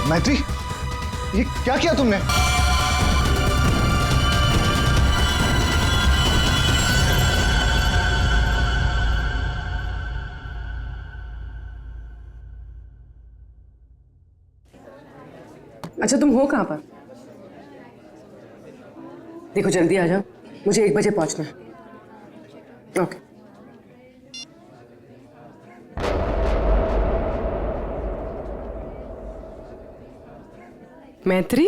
मैत्री, ये क्या किया तुमने? अच्छा, तुम हो कहाँ पर? देखो जल्दी आ जाओ, मुझे 1 बजे पहुंचना है। ओके। मैत्री,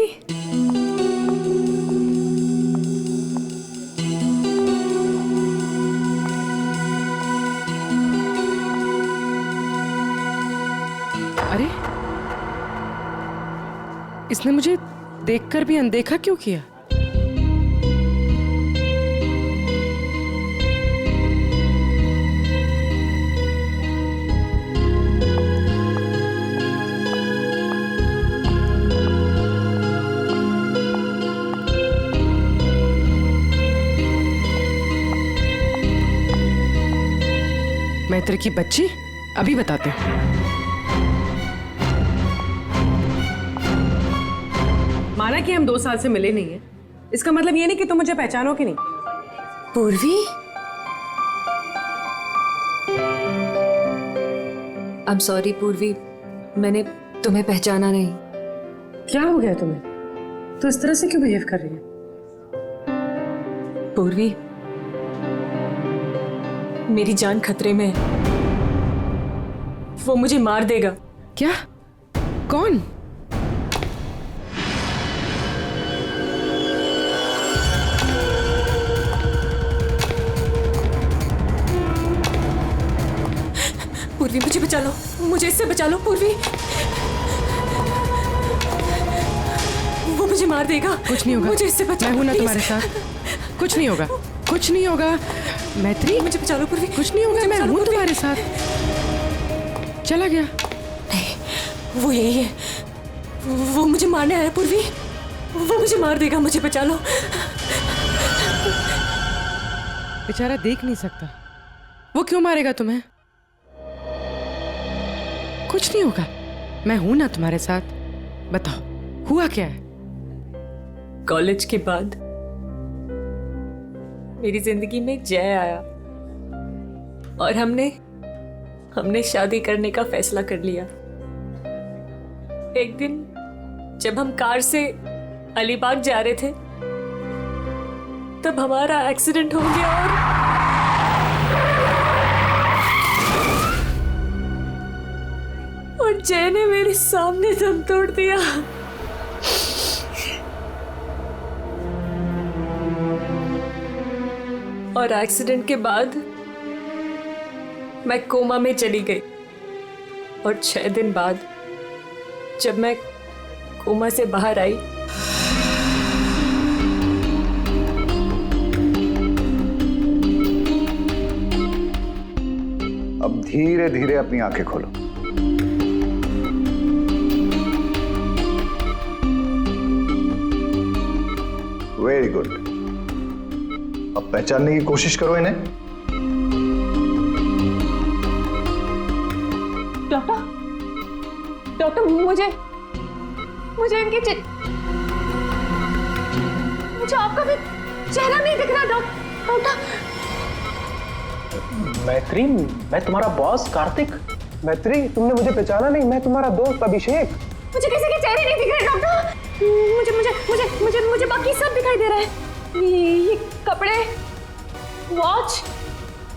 अरे इसने मुझे देखकर भी अनदेखा क्यों किया? मैत्री की बच्ची, अभी बताते हैं। माना कि हम 2 साल से मिले नहीं हैं, इसका मतलब ये नहीं कि तुम मुझे पहचानोगे नहीं। पूर्वी, आई एम सॉरी पूर्वी, मैंने तुम्हें पहचाना नहीं। क्या हो गया तुम्हें? तो इस तरह से क्यों बिहेव कर रही है? पूर्वी, मेरी जान खतरे में है। वो मुझे मार देगा। क्या? कौन? पूर्वी, मुझे बचा लो, मुझे इससे बचा लो पूर्वी। वो मुझे मार देगा। कुछ नहीं होगा, मुझे इससे बचा लो, मैं हूं ना please। तुम्हारे साथ। कुछ नहीं होगा, कुछ नहीं होगा। मैत्री, मुझे बचा लो पूर्वी। कुछ नहीं होगा, मैं हूं तुम्हारे साथ। चला गया? नहीं, वो यही है। वो मुझे मारने आया पूर्वी। वो मुझे मार देगा, मुझे बचा लो। बेचारा देख नहीं सकता, वो क्यों मारेगा तुम्हें? कुछ नहीं होगा, मैं हूं ना तुम्हारे साथ। बताओ, हुआ क्या है? कॉलेज के बाद मेरी जिंदगी में जय आया और हमने शादी करने का फैसला कर लिया। एक दिन जब हम कार से अलीबाग जा रहे थे, तब हमारा एक्सीडेंट हो गया और जय ने मेरे सामने दम तोड़ दिया। और एक्सीडेंट के बाद मैं कोमा में चली गई और 6 दिन बाद जब मैं कोमा से बाहर आई, अब धीरे धीरे अपनी आंखें खोलो। Very good. अब पहचानने की कोशिश करो इन्हें। डॉक्टर मुझे इनके मुझे आपका भी चेहरा नहीं दिख रहा डॉक्टर। मैत्री, मैं तुम्हारा बॉस कार्तिक। मैत्री, तुमने मुझे पहचाना नहीं? मैं तुम्हारा दोस्त अभिषेक। मुझे किसी के चेहरे नहीं दिख रहे डॉक्टर। मुझे मुझे मुझे मुझे मुझे बाकी सब दिखाई दे रहा है। ये कपड़े, watch,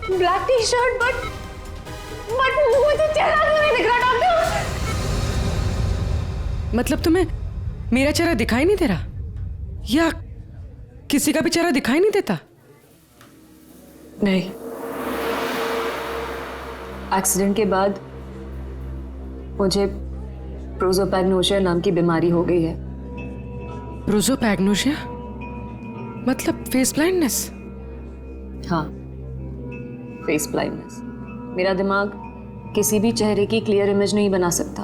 black T shirt, but मुझे चेहरा नहीं दिख रहा डॉक्टर। मतलब तुम्हें मेरा चेहरा दिखाई नहीं दे रहा, या किसी का भी चेहरा दिखाई नहीं देता? नहीं, एक्सीडेंट के बाद मुझे प्रोसोपैग्नोसिया नाम की बीमारी हो गई है। प्रोसोपैग्नोसिया मतलब फेस ब्लाइंडनेस? हाँ, फेस ब्लाइंडनेस। मेरा दिमाग किसी भी चेहरे की क्लियर इमेज नहीं बना सकता।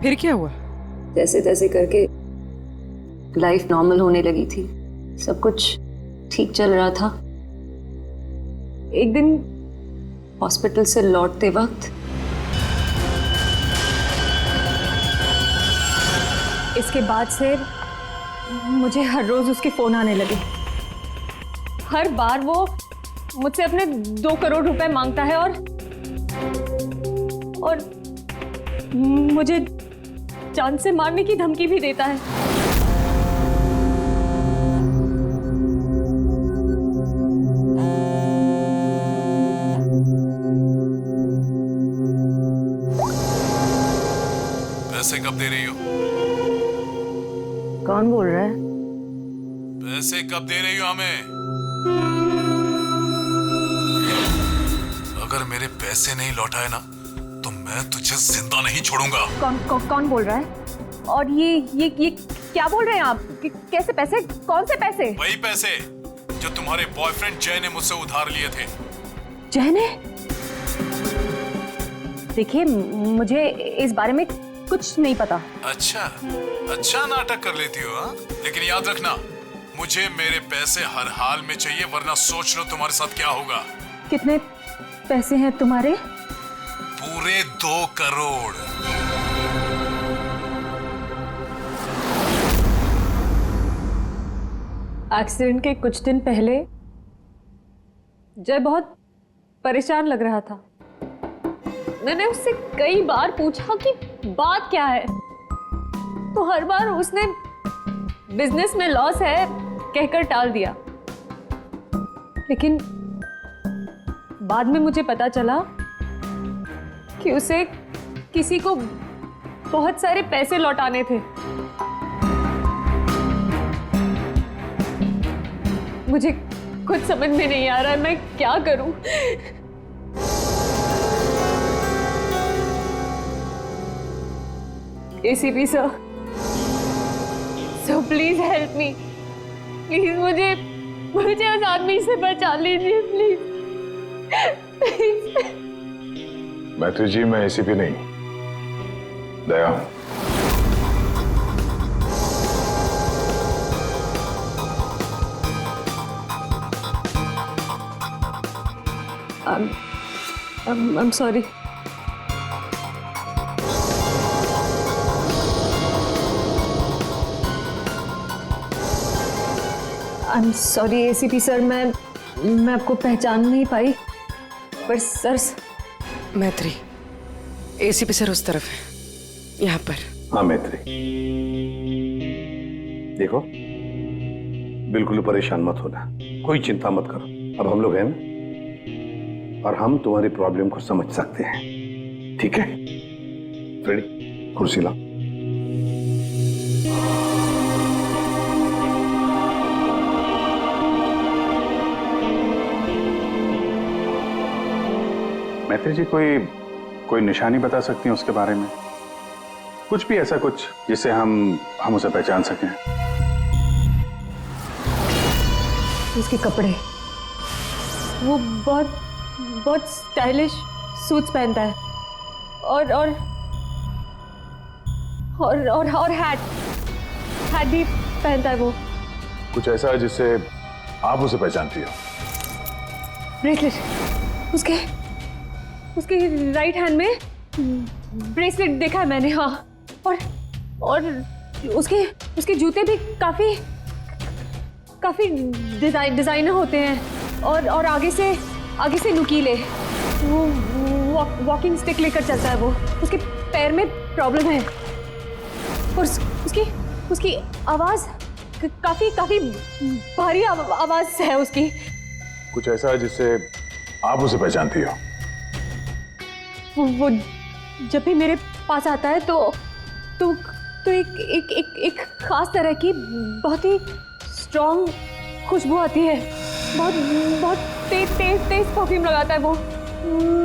फिर क्या हुआ? जैसे तैसे करके लाइफ नॉर्मल होने लगी थी, सब कुछ ठीक चल रहा था। एक दिन हॉस्पिटल से लौटते वक्त इसके बाद से मुझे हर रोज उसके फोन आने लगे। हर बार वो मुझसे अपने 2 करोड़ रुपए मांगता है और मुझे जान से मारने की धमकी भी देता है। पैसे कब दे रही हो? कौन बोल रहा है? पैसे कब दे रही हो हमें? अगर मेरे पैसे नहीं लौटाए ना तो मैं तुझे जिंदा नहीं छोड़ूंगा। कौन बोल रहा है? और ये क्या बोल रहे हैं आप? कैसे पैसे? कौन से पैसे? वही पैसे जो तुम्हारे बॉयफ्रेंड जय ने मुझसे उधार लिए थे। जय ने? देखिए, मुझे इस बारे में कुछ नहीं पता। अच्छा नाटक कर लेती हो हाँ? लेकिन याद रखना, मुझे मेरे पैसे हर हाल में चाहिए, वरना सोच लो तुम्हारे साथ क्या होगा। कितने पैसे हैं तुम्हारे? पूरे 2 करोड़। एक्सीडेंट के कुछ दिन पहले जय बहुत परेशान लग रहा था। मैंने उससे कई बार पूछा कि बात क्या है, तो हर बार उसने बिजनेस में लॉस है कहकर टाल दिया। लेकिन बाद में मुझे पता चला कि उसे किसी को बहुत सारे पैसे लौटाने थे। मुझे कुछ समझ में नहीं आ रहा है मैं क्या करूं। ACP sir, please help me. Please मुझे उस आदमी से बचा लीजिए प्लीज। मैत्री जी, मैं एसीपी नहीं, दया हूं। I'm sorry. I'm sorry ACP sir, मैं आपको पहचान नहीं पाई। पर सर, मैत्री, एसीपी सर उस तरफ है, यहाँ पर। हाँ मैत्री, देखो बिल्कुल परेशान मत होना, कोई चिंता मत करो। अब हम लोग हैं ना, और हम तुम्हारी प्रॉब्लम को समझ सकते हैं, ठीक है? रेडी? कुर्सी लाओ। मैत्री जी, कोई निशानी बता सकती हैं उसके बारे में? कुछ भी ऐसा कुछ जिससे हम उसे पहचान सकें। उसके कपड़े, वो बहुत स्टाइलिश सूट्स पहनता है और हैट भी पहनता है वो। कुछ ऐसा जिससे आप उसे पहचानती हो? ब्रेसलेट, उसके राइट हैंड में ब्रेसलेट देखा है मैंने। हाँ, और उसके जूते भी काफी डिजाइनर होते हैं और आगे से नुकीले। वो वॉकिंग स्टिक लेकर चलता है वो। उसके पैर में प्रॉब्लम है और उसकी आवाज काफी भारी आवाज है उसकी। कुछ ऐसा जिससे आप उसे पहचानती हो? वो जब भी मेरे पास आता है तो एक खास तरह की बहुत ही स्ट्रॉन्ग खुशबू आती है। बहुत तेज परफ्यूम लगाता है वो।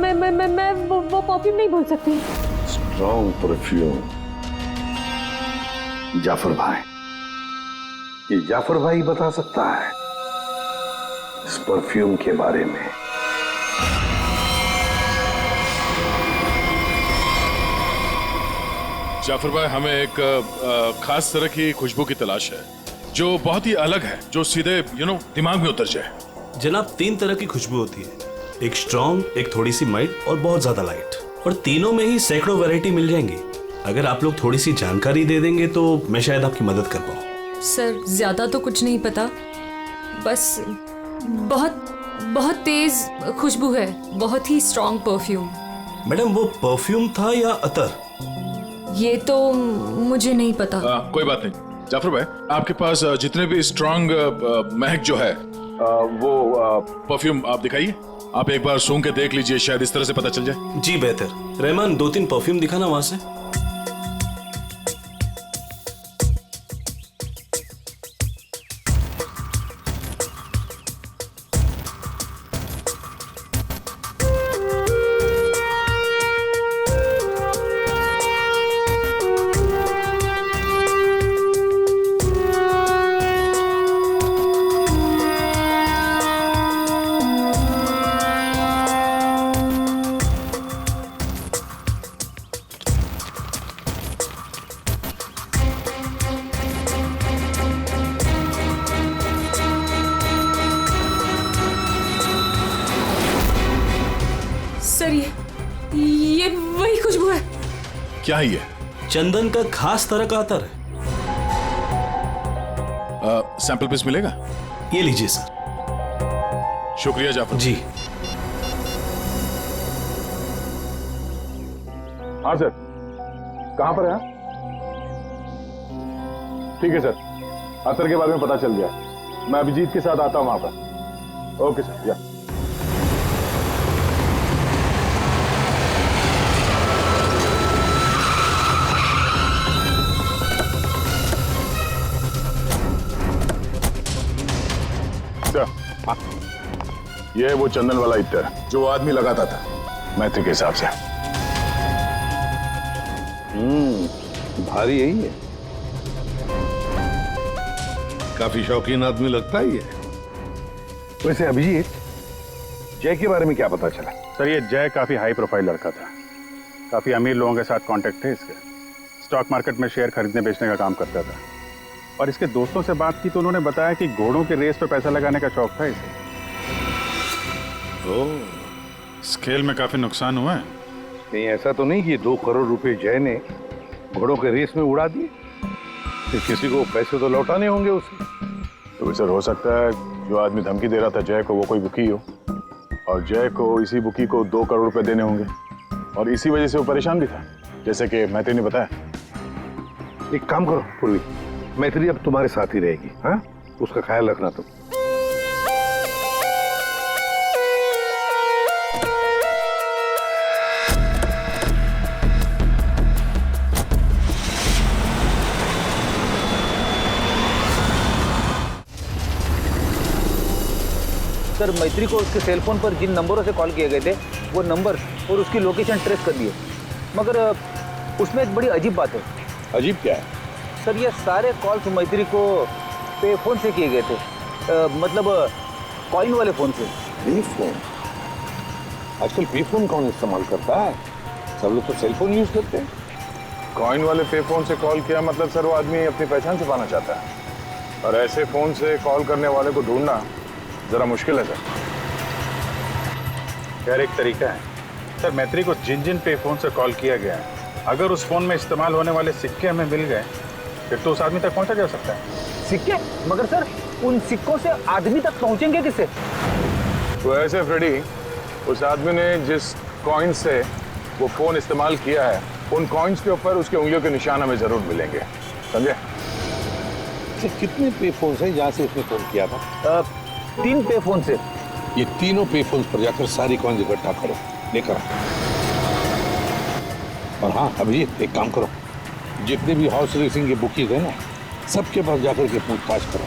मैं वो परफ्यूम नहीं भूल सकती। Strong perfume? जाफर भाई, ये जाफर भाई बता सकता है इस परफ्यूम के बारे में। जाफर भाई, हमें एक खास तरह की खुशबू की तलाश है जो बहुत ही अलग है, जो सीधे दिमाग में उतर जाए। जनाब 3 तरह की खुशबू होती है, एक स्ट्रॉन्ग, एक थोड़ी सी माइल्ड और बहुत ज्यादा लाइट, और तीनों में ही सैकड़ों वैरायटी मिल जाएंगी। अगर आप लोग थोड़ी सी जानकारी दे देंगे तो मैं शायद आपकी मदद कर पाऊँ। सर ज्यादा तो कुछ नहीं पता, बस बहुत बहुत तेज खुशबू है, बहुत ही स्ट्रॉन्ग परफ्यूम। मैडम वो परफ्यूम था या अतर? ये तो मुझे नहीं पता। कोई बात नहीं जाफर भाई, आपके पास जितने भी स्ट्रॉन्ग महक जो है वो परफ्यूम आप दिखाइए। आप एक बार सूंघ के देख लीजिए, शायद इस तरह से पता चल जाए। जी बेहतर। रहमान 2-3 परफ्यूम दिखाना वहां से। सर ये वही खुशबू है। क्या है ये? चंदन का खास तरह का अतर है। सैंपल पीस मिलेगा? ये लीजिए सर। शुक्रिया जाफर जी। हाँ सर, कहां पर है? ठीक है सर, अतर के बारे में पता चल गया। मैं अभिजीत के साथ आता हूं वहां पर। Okay sir. या ये वो चंदन वाला इत्र जो आदमी लगाता था मैत्री के हिसाब से। भारी यही है, काफी शौकीन आदमी लगता है ये। वैसे अभिजीत, जय के बारे में क्या पता चला? सर ये जय काफी हाई प्रोफाइल लड़का था, काफी अमीर लोगों के साथ कांटेक्ट थे इसके। स्टॉक मार्केट में शेयर खरीदने बेचने का काम करता था, और इसके दोस्तों से बात की तो उन्होंने बताया कि घोड़ों के रेस पे पैसा लगाने का शौक था इसे। स्केल में काफी नुकसान हुआ है। नहीं, ऐसा तो नहीं कि 2 करोड़ रुपए जय ने घोड़ों के रेस में उड़ा दिए? फिर किसी को पैसे तो लौटाने होंगे उसे। तो सर हो सकता है जो आदमी धमकी दे रहा था जय को वो कोई बुकी हो, और जय को इसी बुकी को 2 करोड़ रुपए देने होंगे, और इसी वजह से वो परेशान भी था, जैसे कि मैत्री ने बताया। एक काम करो पूर्वी, मैत्री अब तुम्हारे साथ ही रहेगी। हाँ, उसका ख्याल रखना तुम। सर मैत्री को उसके सेल फोन पर जिन नंबरों से कॉल किए गए थे वो नंबर और उसकी लोकेशन ट्रेस कर लिए, मगर उसमें एक बड़ी अजीब बात है। अजीब क्या है? सर ये सारे कॉल्स मैत्री को पे फोन से किए गए थे, मतलब कॉइन वाले फोन से। पे फोन? आजकल पे फोन कौन इस्तेमाल करता है? सब लोग तो सेल फोन यूज करते हैं। कॉइन वाले पे फोन से कॉल किया मतलब सर वो आदमी अपनी पहचान छुपाना चाहता है, और ऐसे फोन से कॉल करने वाले को ढूंढना जरा मुश्किल है सर। खैर एक तरीका है सर, मैत्री को जिन जिन पे फोन से कॉल किया गया है, अगर उस फोन में इस्तेमाल होने वाले सिक्के हमें मिल गए फिर तो उस आदमी तक पहुंचा जा सकता है। सिक्के? मगर सर उन सिक्कों से आदमी तक पहुंचेंगे किससे? तो ऐसे फ्रेडी, उस आदमी ने जिस कॉइन से वो फोन इस्तेमाल किया है, उन कॉइन्स के ऊपर उसके उंगलियों के निशान हमें जरूर मिलेंगे, समझे? कितने पे फोन है जहाँ से उसने फोन किया था? 3 पे फोन से। ये तीनों पे फोन पर जाकर सारी कॉइन इकट्ठा करो, लेकर आओ। और हाँ अभिजीत, एक काम करो, जितने भी हॉर्स रेसिंग के बुकीज है ना, सबके पास जाकर के पूछताछ करो।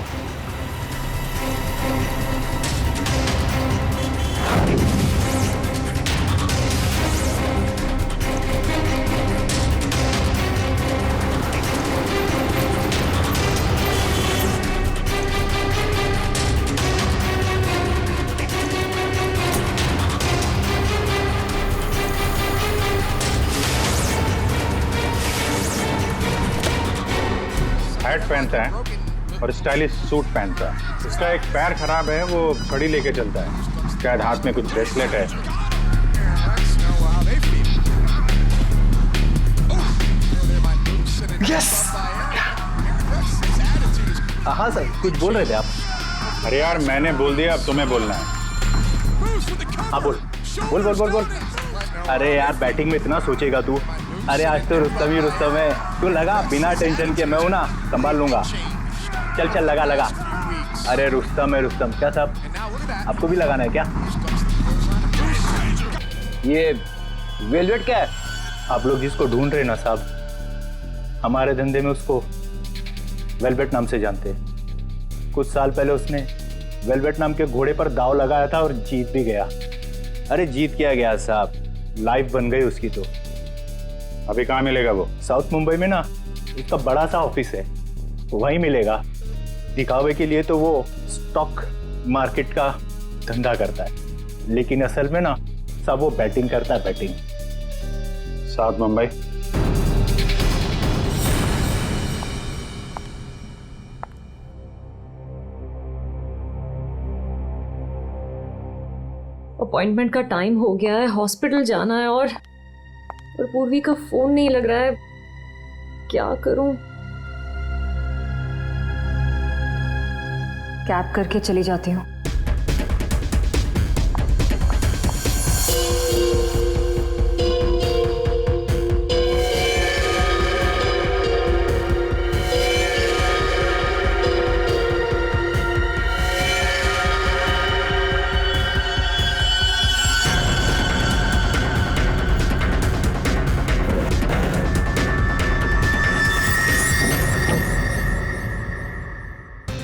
हैट पहनता है और स्टाइलिश सूट पहनता है। उसका एक पैर खराब है, वो घड़ी लेके चलता है, शायद हाथ में कुछ ब्रेसलेट है। हाँ सर, कुछ बोल रहे थे आप। अरे यार मैंने बोल दिया, अब तुम्हें बोलना है। हाँ बोल बोल बोल बोल बोल। अरे यार बैटिंग में इतना सोचेगा तू। अरे आज तो रुस्तम ही रुस्तम है, तू लगा बिना टेंशन के, मैं हूं ना, संभाल लूंगा। चल चल लगा लगा। अरे रुस्तम है रुस्तम। क्या साहब, आपको भी लगाना है क्या? ये वेलवेट क्या है? आप लोग जिसको ढूंढ रहे हैं ना साहब, हमारे धंधे में उसको वेलवेट नाम से जानते हैं। कुछ साल पहले उसने वेलवेट नाम के घोड़े पर दाव लगाया था और जीत भी गया। अरे जीत क्या गया साहब, लाइफ बन गई उसकी। तो अभी कहाँ मिलेगा वो? साउथ मुंबई में ना उसका बड़ा सा ऑफिस है, वहीं मिलेगा। दिखावे के लिए तो वो स्टॉक मार्केट का धंधा करता है, लेकिन असल में ना सब वो बैटिंग करता है, बैटिंग। साउथ मुंबई। अपॉइंटमेंट का टाइम हो गया है, हॉस्पिटल जाना है और पूर्वी का फोन नहीं लग रहा है। क्या करूं? कैब करके चली जाती हूँ।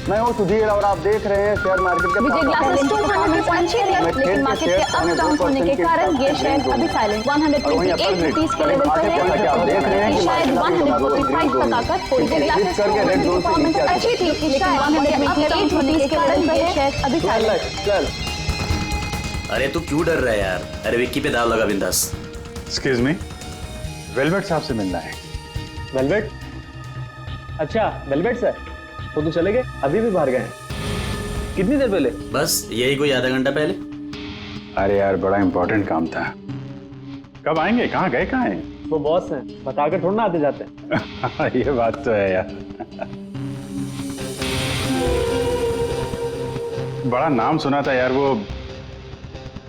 मैं हूँ सुधीर और आप देख रहे हैं शेयर मार्केट के विजय ग्लासेस 200 लेकिन मार्केट के अप डाउन होने के कारण ये शेयर अभी साइलेंट 128 रुपीस के लेवल पर है। शायद 145 तक आकर विजय ग्लासेस परफॉर्मेंस अच्छी थी, लेकिन 128 रुपीस के लेवल पर ये शेयर अभी साइलेंट। अरे तू क्यों डर रहा है यार? अरे विक्की पे दाव लगा बिंदास। एक्सक्यूज मी, वेलवेट साहब से मिलना है। वेलवेट? अच्छा वेलवेट सर, वो तो चले गए, अभी भी बाहर गए हैं। कितनी देर पहले? बस यही कोई आधा घंटा पहले। अरे यार बड़ा इंपॉर्टेंट काम था। कब आएंगे? कहाँ गए? कहाँ हैं? वो बॉस हैं, बताकर थोड़ा ना आते जाते हैं। ये बात तो है यार। बड़ा नाम सुना था यार, वो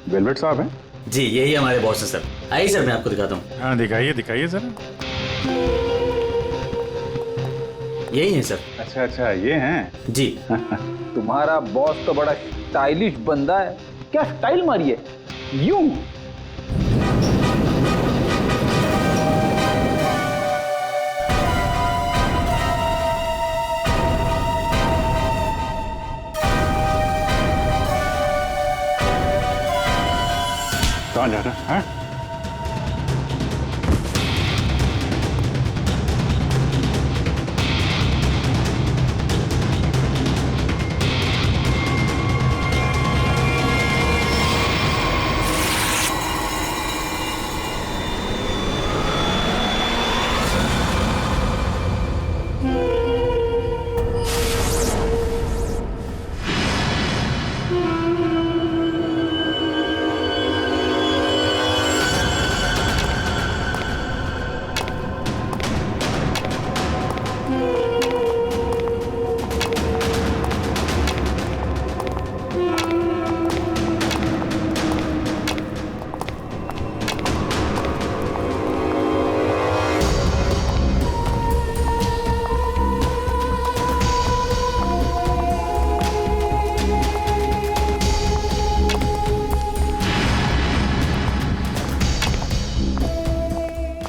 वेलवेट साहब हैं? जी यही हमारे बॉस है सर। आइए सर मैं आपको दिखाता हूँ। हाँ दिखाइए दिखाइए जरा। यही है सर। अच्छा अच्छा ये हैं जी। तुम्हारा बॉस तो बड़ा स्टाइलिश बंदा है। क्या स्टाइल मारी है यूं? कहाँ जा रहा है?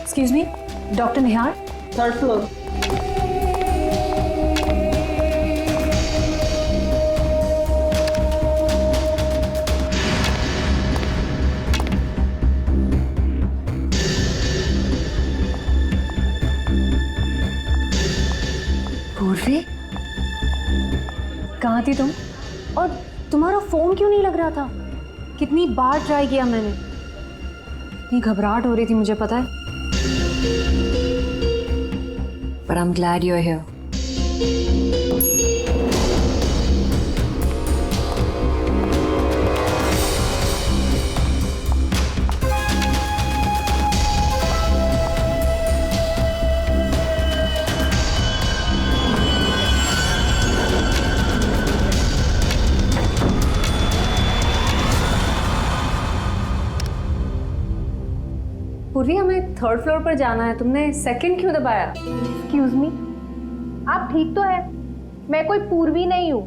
एक्सक्यूज मी, डॉक्टर निहार, थर्ड फ्लोर। पूर्वी, कहाँ थी तुम? और तुम्हारा फोन क्यों नहीं लग रहा था? कितनी बार ट्राई किया मैंने, इतनी घबराहट हो रही थी मुझे पता है। But I'm glad you're here. पूर्वी हमें थर्ड फ्लोर पर जाना है, तुमने सेकंड क्यों दबाया? एक्सक्यूज मी, आप ठीक तो है? मैं कोई पूर्वी नहीं हूँ।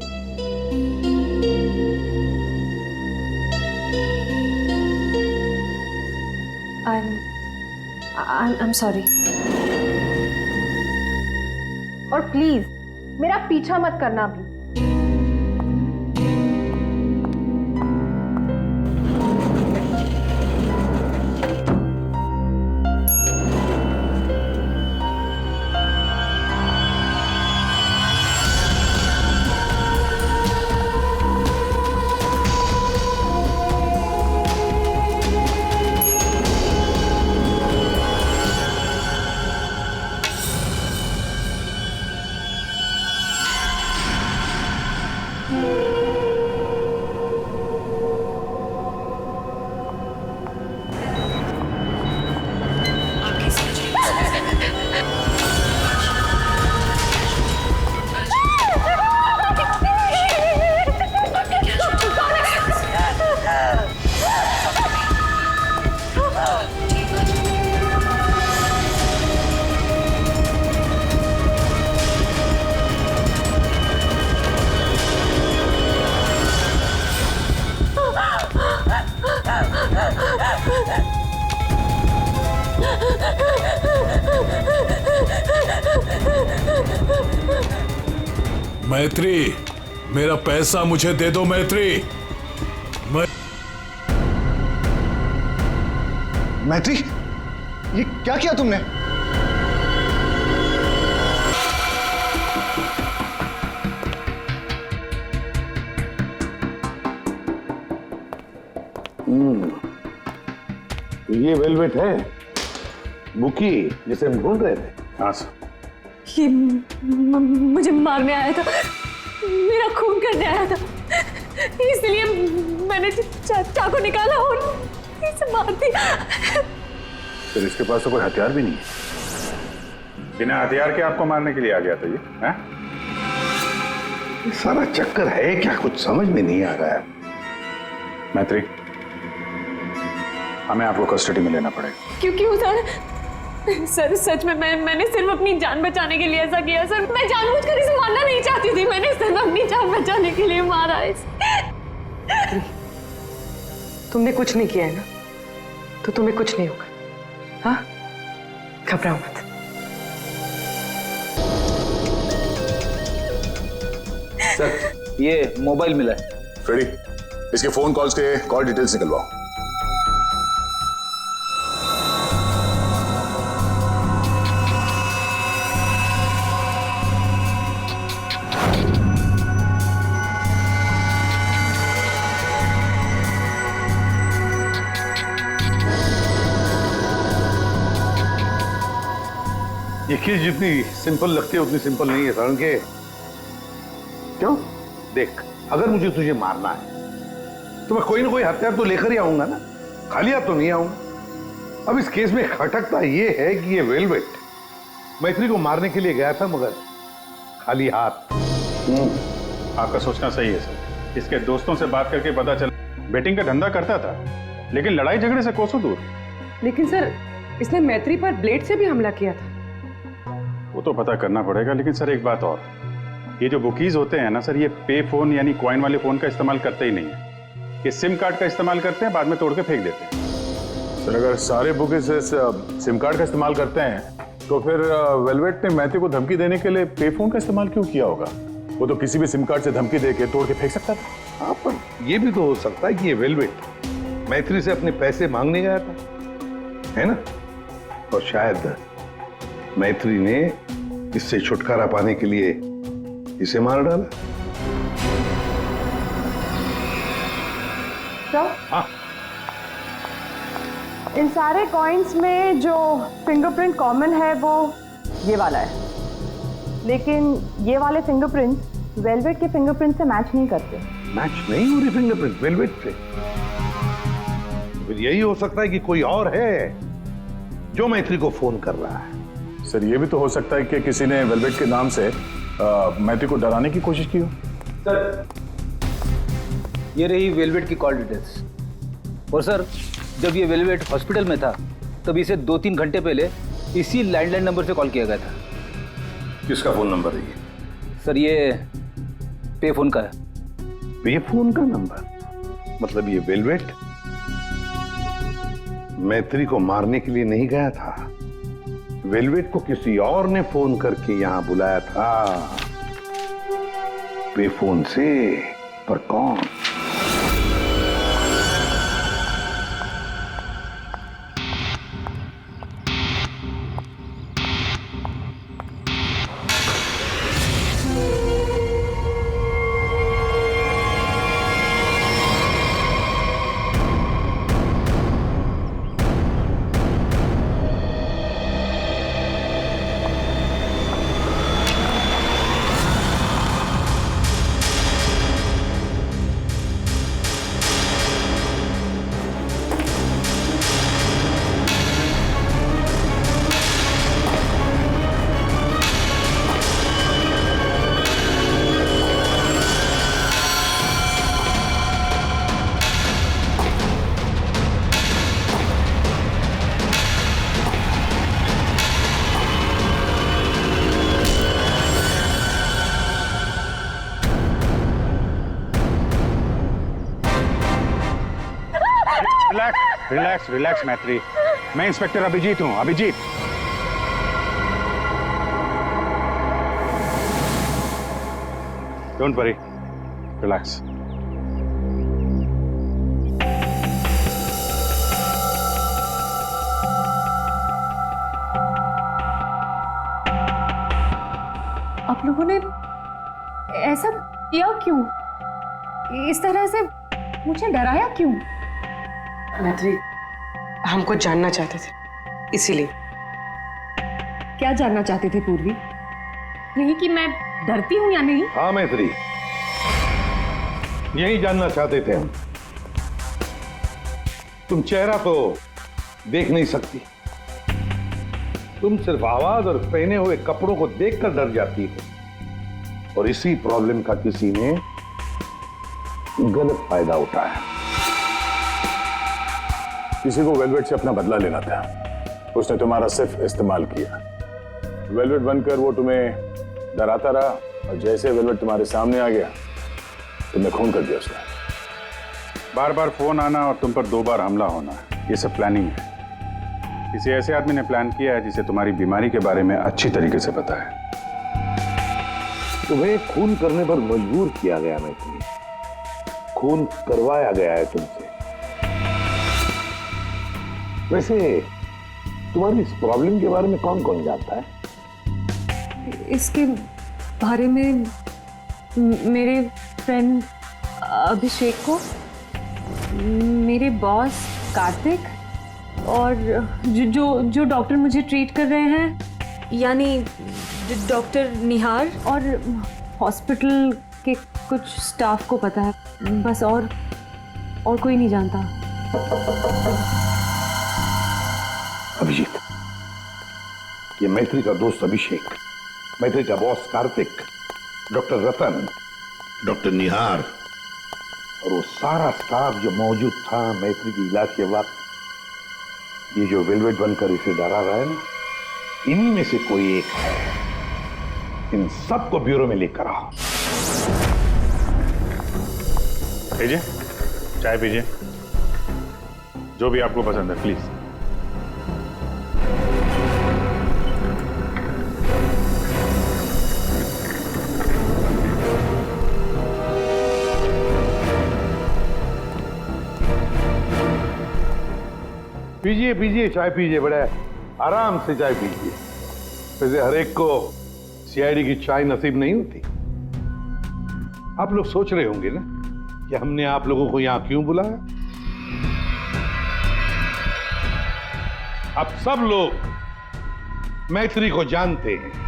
I'm sorry. और प्लीज मेरा पीछा मत करना भी। मैत्री, मेरा पैसा मुझे दे दो मैत्री। मैत्री, ये क्या किया तुमने? ये वेलवेट है बुकी जिसे हम ढूंढ रहे थे। हाँ सर। ये मुझे मारने आया था, मेरा खून करने आया था, इसलिए मैंने चाकू निकाला और इसे मार दिया। फिर इसके पास तो कोई हथियार भी नहीं है, बिना हथियार के आपको मारने के लिए आ गया था ये, हैं? ये सारा चक्कर है क्या, कुछ समझ में नहीं आ रहा है। मैत्री, हमें आपको कस्टडी में लेना पड़ेगा। क्यों सर? सच में मैंने सिर्फ अपनी जान बचाने के लिए ऐसा किया सर। मैं जानबूझकर इसे मारना नहीं चाहती थी, मैंने सिर्फ अपनी जान बचाने के लिए मारा इसे। तुमने कुछ नहीं किया है ना, तो तुम्हें कुछ नहीं होगा। हाँ, घबराओ मत। सर, ये मोबाइल मिला है। फ्रेडी, इसके फोन कॉल्स के कॉल डिटेल्स निकलवाओ। ये चीज जितनी सिंपल लगती है उतनी सिंपल नहीं है सरण के। क्यों? देख, अगर मुझे तुझे मारना है तो मैं कोई ना कोई हथियार तो लेकर ही आऊंगा ना, खाली हाथ तो नहीं आऊंगा। अब इस केस में खटकता ये है कि ये वेलवेट मैत्री को मारने के लिए गया था मगर खाली हाथ। आपका सोचना सही है सर। इसके दोस्तों से बात करके पता चला बेटिंग का धंधा करता था, लेकिन लड़ाई झगड़े से कोसों दूर। लेकिन सर, इसने मैत्री पर ब्लेड से भी हमला किया था। वो तो पता करना पड़ेगा, लेकिन सर एक बात और, ये जो बुकीज होते हैं ना सर, ये पे फोन यानी कॉइन वाले फोन का इस्तेमाल करते ही नहीं है। ये सिम कार्ड का इस्तेमाल करते हैं, बाद में तोड़ के फेंक देते हैं। सर, अगर सारे बुकीज सिम कार्ड का इस्तेमाल करते हैं तो फिर वेलवेट ने मैथ्यू को धमकी देने के लिए पे फोन का इस्तेमाल क्यों किया होगा? वो तो किसी भी सिम कार्ड से धमकी देके तोड़ के फेंक सकता था। हाँ, पर यह भी तो हो सकता है कि ये वेलवेट मैत्री से अपने पैसे मांगने गया था, है ना? और शायद मैत्री ने इससे छुटकारा पाने के लिए इसे मार डाला। तो हाँ, इन सारे कॉइन्स में जो फिंगरप्रिंट कॉमन है वो ये वाला है, लेकिन ये वाले फिंगरप्रिंट वेलवेट के फिंगरप्रिंट से मैच नहीं करते। मैच नहीं हो रही फिंगरप्रिंट वेलवेट से? फिर यही हो सकता है कि कोई और है जो मैत्री को फोन कर रहा है। सर, ये भी तो हो सकता है कि किसी ने वेलवेट के नाम से मैथ्यू को डराने की कोशिश की हो। सर, ये रही वेलवेट की कॉल डिटेल्स। और सर, जब ये वेलवेट हॉस्पिटल में था तभी इसे 2-3 घंटे पहले इसी लैंडलाइन नंबर से कॉल किया गया था। किसका फोन नंबर है ये? सर ये पे फोन का है। पे फोन का नंबर? मतलब ये वेलवेट मैत्री को मारने के लिए नहीं गया था, वेलवेट को किसी और ने फोन करके यहां बुलाया था पे फोन से। पर कौन? रिलैक्स रिलैक्स मैत्री, मैं इंस्पेक्टर अभिजीत हूं। Abhijeet, don't worry, relax. आप लोगों ने ऐसा किया क्यों? इस तरह से मुझे डराया क्यों? मैत्री, हमको जानना चाहते थे, इसीलिए। क्या जानना चाहते थे पूर्वी? यही कि मैं डरती हूं या नहीं? हाँ मैत्री, यही जानना चाहते थे हम। तुम चेहरा तो देख नहीं सकती, तुम सिर्फ आवाज और पहने हुए कपड़ों को देखकर डर जाती हो, और इसी प्रॉब्लम का किसी ने गलत फायदा उठाया। किसी को वेलवेट से अपना बदला लेना था, उसने तुम्हारा सिर्फ इस्तेमाल किया। वेलवेट बनकर वो तुम्हें डराता रहा, और जैसे वेलवेट तुम्हारे सामने आ गया तुमने खून कर दिया उसका। बार बार फोन आना और तुम पर 2 बार हमला होना, ये सब प्लानिंग है। किसी ऐसे आदमी ने प्लान किया है जिसे तुम्हारी बीमारी के बारे में अच्छी तरीके से पता है। तुम्हें खून करने पर मजबूर किया गया मैत्री, खून करवाया गया है तुमसे। वैसे तुम्हारी इस प्रॉब्लम के बारे में कौन कौन जानता है? इसके बारे में मेरे फ्रेंड अभिषेक को, मेरे बॉस कार्तिक, और जो डॉक्टर मुझे ट्रीट कर रहे हैं यानी डॉक्टर निहार, और हॉस्पिटल के कुछ स्टाफ को पता है बस, और कोई नहीं जानता। अभिजीत, ये मैत्री का दोस्त अभिषेक, मैत्री का बॉस कार्तिक, डॉक्टर रतन, डॉक्टर निहार और वो सारा स्टाफ जो मौजूद था मैत्री की इलाज के वक्त, ये जो वेलवेट बनकर इसे डरा रहा है ना, इन्हीं में से कोई एक है। इन सबको ब्यूरो में लेकर आओ। लीजिए, चाय पीजिए, जो भी आपको पसंद है प्लीज। पीजिए पीजिए, चाय पीजिए, बड़े आराम से चाय पीजिए। वैसे हर एक को सीआईडी की चाय नसीब नहीं होती। आप लोग सोच रहे होंगे ना कि हमने आप लोगों को यहां क्यों बुलाया। अब सब लोग मैत्री को जानते हैं।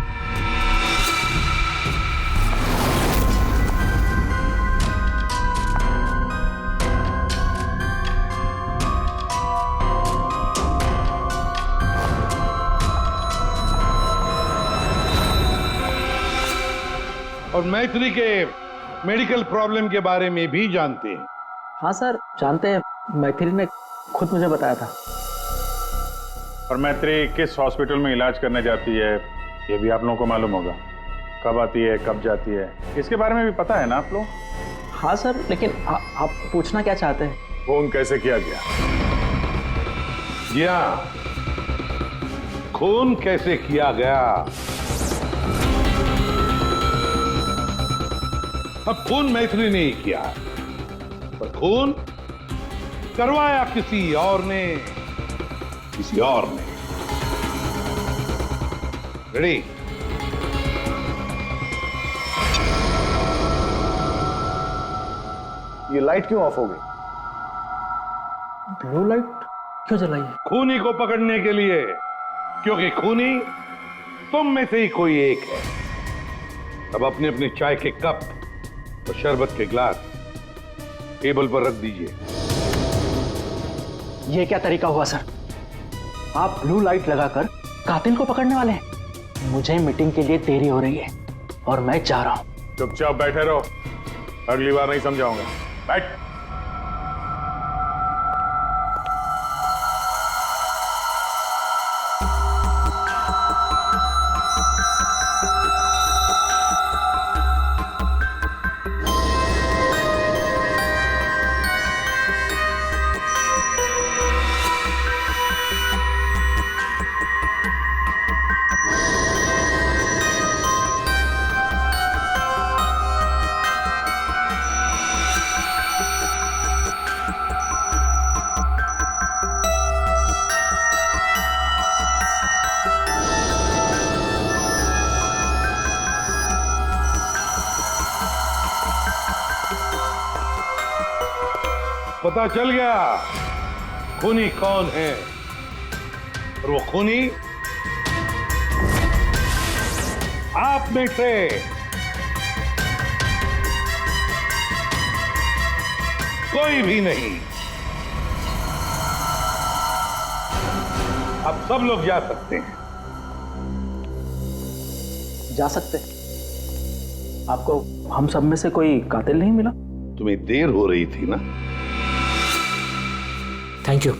और मैत्री के मेडिकल प्रॉब्लम के बारे में भी जानते हैं। हाँ सर, जानते हैं, मैथिली ने खुद मुझे बताया था। और मैत्री किस हॉस्पिटल में इलाज करने जाती है ये भी आप लोगों को मालूम होगा। कब आती है, कब जाती है, इसके बारे में भी पता है ना आप लोग? हाँ सर, लेकिन आप पूछना क्या चाहते हैं? फोन कैसे किया गया? जी हाँ, खून कैसे किया गया? अब खून मैत्री ने ही किया, पर खून करवाया किसी और ने, किसी और ने। रेडी? ये लाइट क्यों ऑफ हो गई? ब्लू लाइट क्यों जलाई है? खूनी को पकड़ने के लिए, क्योंकि खूनी तुम में से ही कोई एक है। अब अपने अपने चाय के कप और शरबत के ग्लास टेबल पर रख दीजिए। ये क्या तरीका हुआ सर? आप ब्लू लाइट लगाकर कातिल को पकड़ने वाले हैं? मुझे मीटिंग के लिए देरी हो रही है और मैं जा रहा हूं। चुपचाप बैठे रहो, अगली बार नहीं समझाऊंगा। बैठ। पता चल गया खूनी कौन है, और वो खूनी आप में से कोई भी नहीं। अब सब लोग जा सकते हैं। जा सकते? आपको हम सब में से कोई कातिल नहीं मिला? तुम्हें देर हो रही थी ना? Thank you.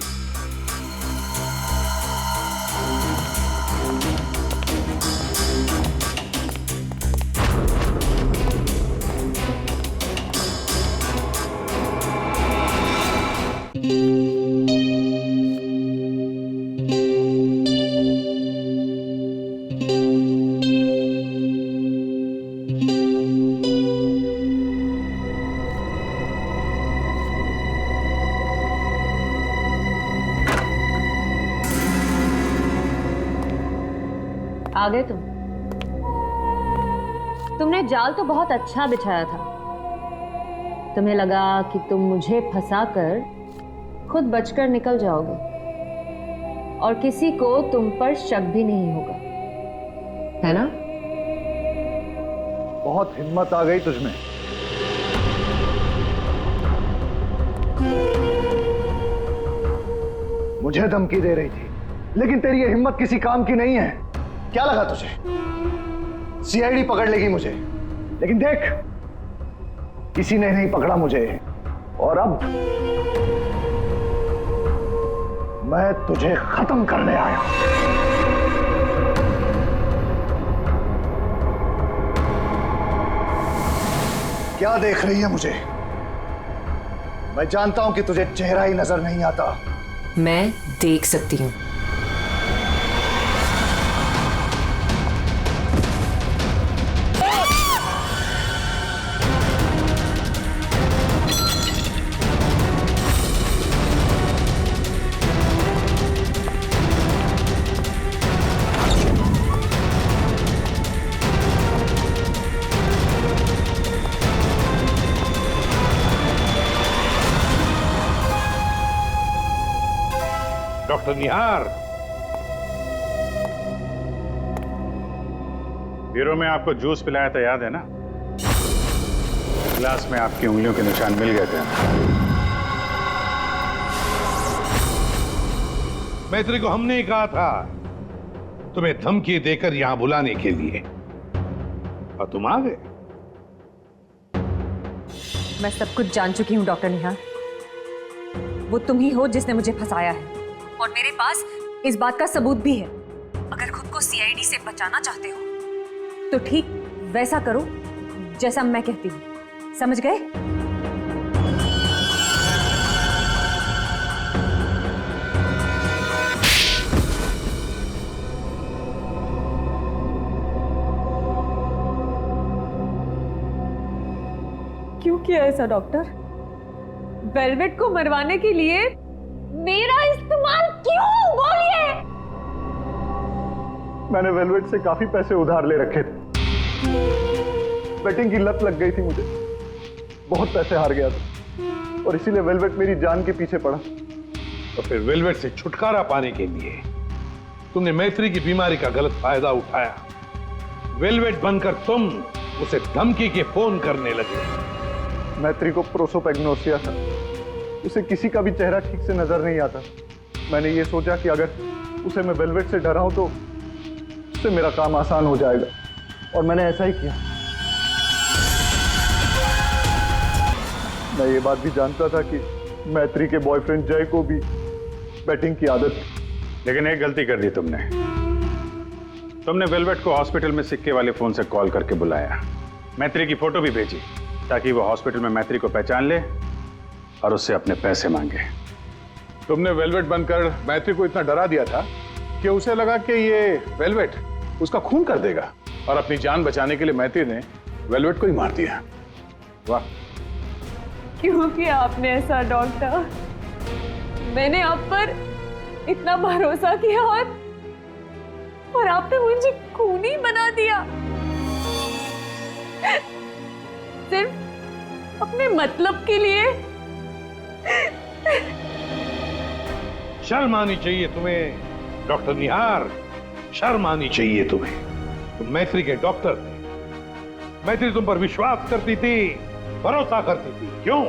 आ गए तुमने जाल तो बहुत अच्छा बिछाया था। तुम्हें लगा कि तुम मुझे फंसाकर खुद बचकर निकल जाओगे और किसी को तुम पर शक भी नहीं होगा, है ना? बहुत हिम्मत आ गई तुझमें। मुझे धमकी दे रही थी, लेकिन तेरी ये हिम्मत किसी काम की नहीं है। क्या लगा तुझे सीआईडी पकड़ लेगी मुझे? लेकिन देख, किसी ने नहीं पकड़ा मुझे, और अब मैं तुझे खत्म करने आया हूं। क्या देख रही है मुझे? मैं जानता हूं कि तुझे चेहरा ही नजर नहीं आता। मैं देख सकती हूँ। डॉक्टर निहार, ब्यूरो में आपको जूस पिलाया था, याद है ना? ग्लास में आपकी उंगलियों के निशान मिल गए थे। मैत्री को हमने ही कहा था तुम्हें धमकी देकर यहां बुलाने के लिए, और तुम आ गए। मैं सब कुछ जान चुकी हूँ डॉक्टर निहार। वो तुम ही हो जिसने मुझे फंसाया है, और मेरे पास इस बात का सबूत भी है। अगर खुद को सीआईडी से बचाना चाहते हो तो ठीक वैसा करो जैसा मैं कहती हूँ, समझ गए? क्यों किया ऐसा डॉक्टर? वेलवेट को मरवाने के लिए मेरा इस्तेमाल क्यों? बोलिए। मैंने वेलवेट से काफी पैसे उधार ले रखे थे। बेटिंग की लत लग गई थी मुझे, बहुत पैसे हार गया था और इसीलिए वेलवेट मेरी जान के पीछे पड़ा। तो फिर वेलवेट से छुटकारा पाने के लिए तुमने मैत्री की बीमारी का गलत फायदा उठाया। वेलवेट बनकर तुम उसे धमकी के फोन करने लगे। मैत्री को प्रोसोपेग्नोसिया था, उसे किसी का भी चेहरा ठीक से नजर नहीं आता। मैंने ये सोचा कि अगर उसे मैं वेलवेट से डराऊं तो उससे मेरा काम आसान हो जाएगा और मैंने ऐसा ही किया। मैं ये बात भी जानता था कि मैत्री के बॉयफ्रेंड जय को भी बैटिंग की आदत थी। लेकिन एक गलती कर दी तुमने वेलवेट को हॉस्पिटल में सिक्के वाले फोन से कॉल करके बुलाया, मैत्री की फोटो भी भेजी ताकि वो हॉस्पिटल में मैत्री को पहचान ले और उससे अपने पैसे मांगे। तुमने वेलवेट बनकर मैत्री को इतना डरा दिया था कि उसे लगा कि ये वेलवेट उसका खून कर देगा और अपनी जान बचाने के लिए मैत्री ने वेलवेट को ही मार दिया। वाह, क्यों किया आपने ऐसा डॉक्टर? मैंने आप पर इतना भरोसा किया और आपने मुझे खूनी बना दिया, सिर्फ अपने मतलब के लिए। शर्म आनी चाहिए तुम्हें डॉक्टर निहार, शर्म आनी चाहिए तुम्हें। तुम मैत्री के डॉक्टर थे, मैत्री तुम पर विश्वास करती थी, भरोसा करती थी। क्यों?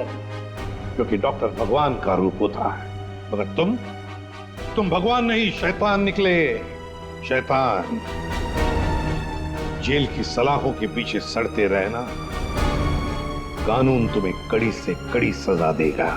क्योंकि डॉक्टर भगवान का रूप होता है, मगर तुम भगवान नहीं शैतान निकले। शैतान। जेल की सलाखों के पीछे सड़ते रहना, कानून तुम्हें कड़ी से कड़ी सजा देगा।